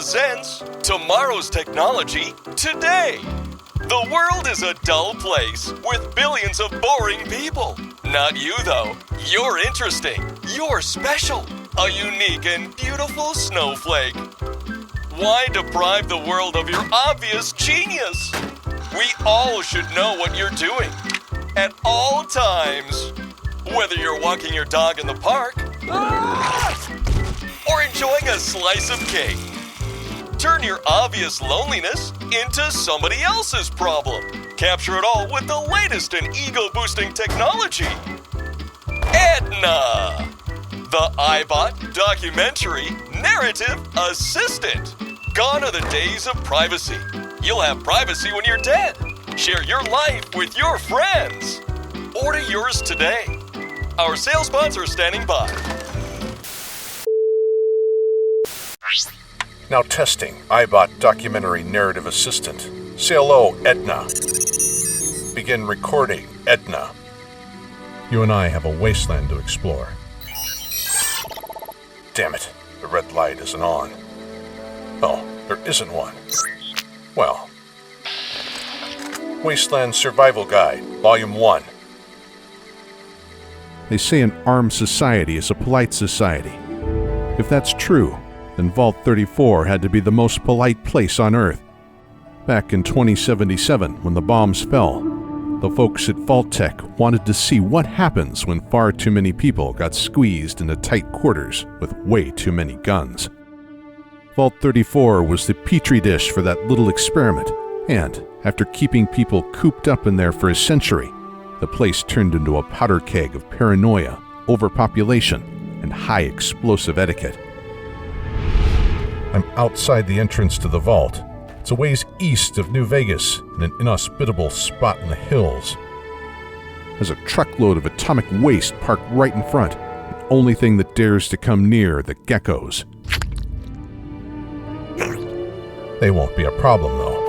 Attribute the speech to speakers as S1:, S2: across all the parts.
S1: presents Tomorrow's Technology Today. The world is a dull place with billions of boring people. Not you, though. You're interesting. You're special. A unique and beautiful snowflake. Why deprive the world of your obvious genius? We all should know what you're doing at all times. Whether you're walking your dog in the park or enjoying a slice of cake. Turn your obvious loneliness into somebody else's problem. Capture it all with the latest in ego-boosting technology. Edna, the iBot documentary narrative assistant. Gone are the days of privacy. You'll have privacy when you're dead. Share your life with your friends. Order yours today. Our sales sponsor is standing by.
S2: Now testing iBot documentary narrative assistant. Say hello, Edna. Begin recording, Edna. You and I have a wasteland to explore. Damn it, the red light isn't on. Oh, there isn't one. Well. Wasteland Survival Guide, Volume 1.
S3: They say an armed society is a polite society. If that's true, then Vault 34 had to be the most polite place on Earth. Back in 2077, when the bombs fell, the folks at Vault Tech wanted to see what happens when far too many people got squeezed into tight quarters with way too many guns. Vault 34 was the petri dish for that little experiment, and after keeping people cooped up in there for a century, the place turned into a powder keg of paranoia, overpopulation, and high explosive etiquette. I'm outside the entrance to the vault. It's a ways east of New Vegas, in an inhospitable spot in the hills. There's a truckload of atomic waste parked right in front. The only thing that dares to come near are the geckos. They won't be a problem, though.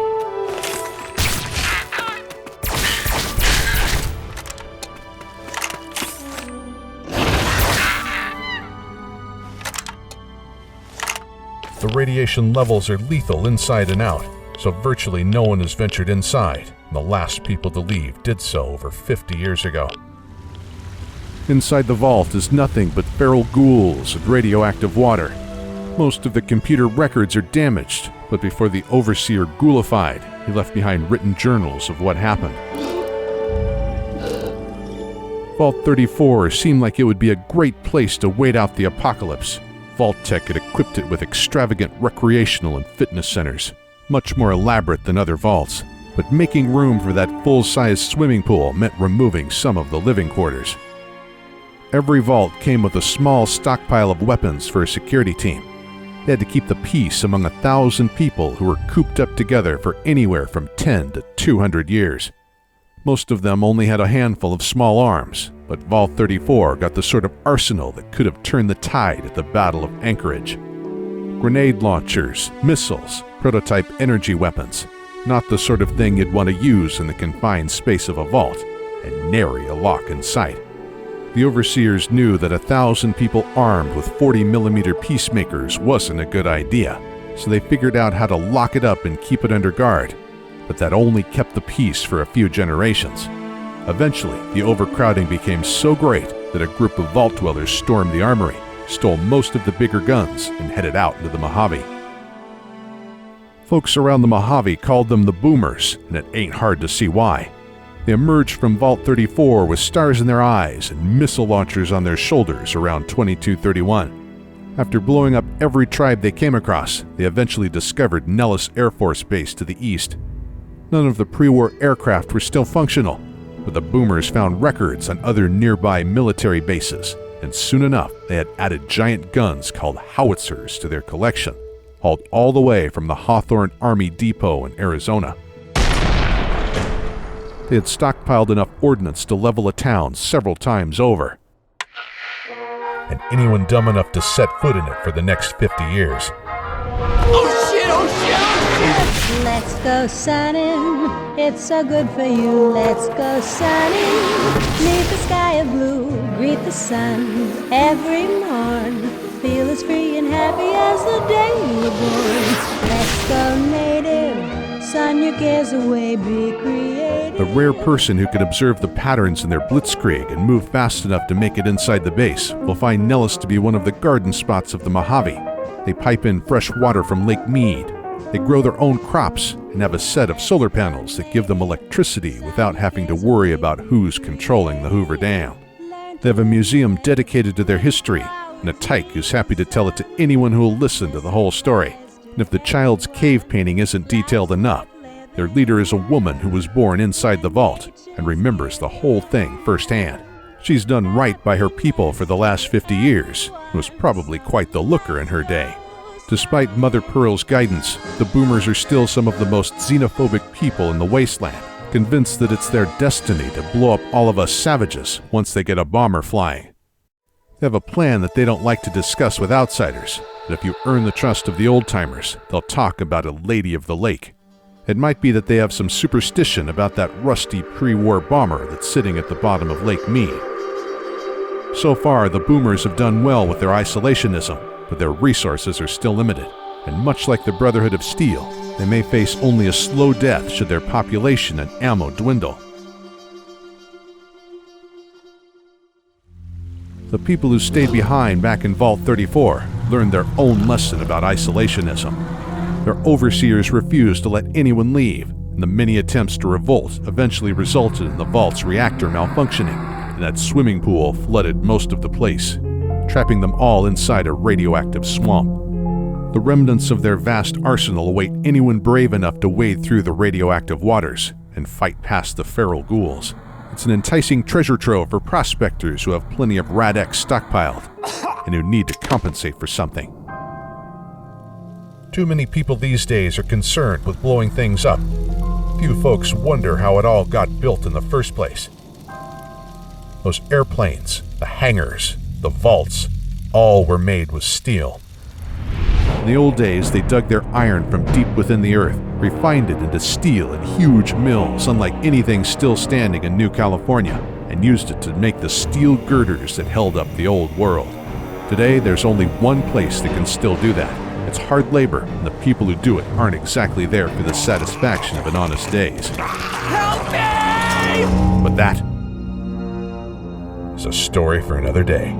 S3: The radiation levels are lethal inside and out, so virtually no one has ventured inside, and the last people to leave did so over 50 years ago. Inside the vault is nothing but feral ghouls and radioactive water. Most of the computer records are damaged, but before the overseer ghoulified, he left behind written journals of what happened. Vault 34 seemed like it would be a great place to wait out the apocalypse. Vault Tech had equipped it with extravagant recreational and fitness centers, much more elaborate than other vaults, but making room for that full-size swimming pool meant removing some of the living quarters. Every vault came with a small stockpile of weapons for a security team. They had to keep the peace among 1,000 people who were cooped up together for anywhere from 10 to 200 years. Most of them only had a handful of small arms, but Vault 34 got the sort of arsenal that could have turned the tide at the Battle of Anchorage. Grenade launchers, missiles, prototype energy weapons, not the sort of thing you'd want to use in the confined space of a vault, and nary a lock in sight. The overseers knew that 1,000 people armed with 40mm peacemakers wasn't a good idea, so they figured out how to lock it up and keep it under guard, but that only kept the peace for a few generations. Eventually, the overcrowding became so great that a group of vault dwellers stormed the armory, stole most of the bigger guns, and headed out into the Mojave. Folks around the Mojave called them the Boomers, and it ain't hard to see why. They emerged from Vault 34 with stars in their eyes and missile launchers on their shoulders around 2231. After blowing up every tribe they came across, they eventually discovered Nellis Air Force Base to the east. None of the pre-war aircraft were still functional, but the Boomers found records on other nearby military bases, and soon enough they had added giant guns called howitzers to their collection, hauled all the way from the Hawthorne Army Depot in Arizona. They had stockpiled enough ordnance to level a town several times over. And anyone dumb enough to set foot in it for the next 50 years.
S4: Oh shit, oh shit, oh shit! Let's go sunning, it's so good for you. Let's go sunning, neath the sky of blue. Greet the sun every morn. Feel as free and happy as the day you were born. run your cares away, be creative.
S3: The rare person who can observe the patterns in their blitzkrieg and move fast enough to make it inside the base will find Nellis to be one of the garden spots of the Mojave. They pipe in fresh water from Lake Mead. They grow their own crops and have a set of solar panels that give them electricity without having to worry about who's controlling the Hoover Dam. They have a museum dedicated to their history and a tyke who's happy to tell it to anyone who will listen to the whole story. And if the child's cave painting isn't detailed enough, their leader is a woman who was born inside the vault and remembers the whole thing firsthand. She's done right by her people for the last 50 years and was probably quite the looker in her day. Despite Mother Pearl's guidance, the Boomers are still some of the most xenophobic people in the Wasteland, convinced that it's their destiny to blow up all of us savages once they get a bomber flying. They have a plan that they don't like to discuss with outsiders, but if you earn the trust of the old-timers, they'll talk about a Lady of the Lake. It might be that they have some superstition about that rusty pre-war bomber that's sitting at the bottom of Lake Mead. So far, the Boomers have done well with their isolationism, but their resources are still limited, and much like the Brotherhood of Steel, they may face only a slow death should their population and ammo dwindle. The people who stayed behind back in Vault 34 learned their own lesson about isolationism. Their overseers refused to let anyone leave, and the many attempts to revolt eventually resulted in the vault's reactor malfunctioning, and that swimming pool flooded most of the place, trapping them all inside a radioactive swamp. The remnants of their vast arsenal await anyone brave enough to wade through the radioactive waters and fight past the feral ghouls. It's an enticing treasure trove for prospectors who have plenty of Rad-X stockpiled and who need to compensate for something.
S2: Too many people these days are concerned with blowing things up. Few folks wonder how it all got built in the first place. Those airplanes, the hangars, the vaults, all were made with steel.
S3: In the old days, they dug their iron from deep within the earth, refined it into steel in huge mills unlike anything still standing in New California, and used it to make the steel girders that held up the old world. Today, there's only one place that can still do that. It's hard labor, and the people who do it aren't exactly there for the satisfaction of an honest day's.
S1: Help me!
S3: But that
S2: It's a story for another day.